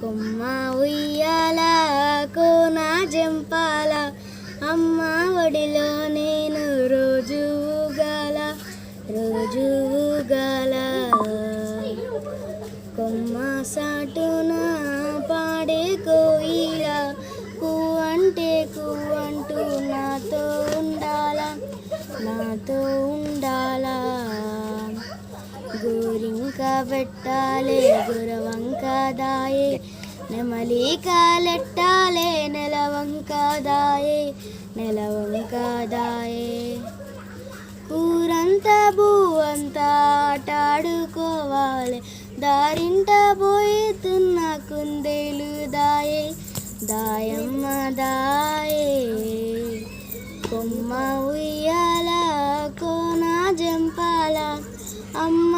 కొమ్మ ఉయ్యాల కోన జంపాల అమ్మ ఒడిలో నేను రోజు ఊగాల రోజు ఊగాల. కొమ్మ సాటున పాడే కోయిల కూవంటూ నాతో ఉండాలా నాతో ఉండాలా. గోరింక పెట్టాలే గురవంక దాయే నెమలి కాలెట్టాలే నెలవంక దాయే నెలవంక దాయే. ఊరంతా భూవంతా ఆటాడుకోవాలి దారింట పోతున్న కుందేలు దాయే దాయమ్మ దాయే. కొమ్మ ఉయ్యాల కోన జంపాల అమ్మ